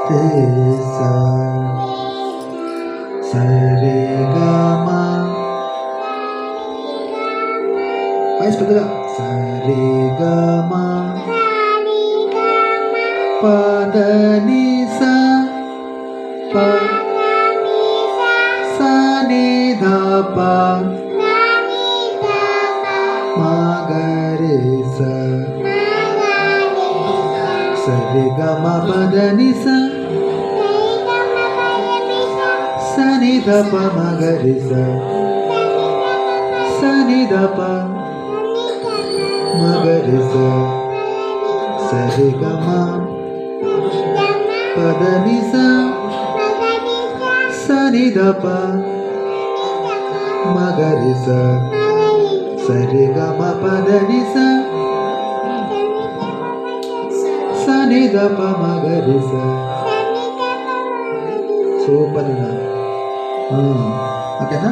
రే సా సరి గమ వాయిస్ పెద్దగా సరి గమ పద ని స ప స ని ధ ప మ గ రే స సరి గమ పద ని స స ని ధ ప మ గ రే స స ని ధ ప మ గ రే స సరి గమ పద ని స స ని ధ ప మ గ రే స సరి గమ పద ని స స ని ధ ప మ గ రే స సూపర్ ఓకేనా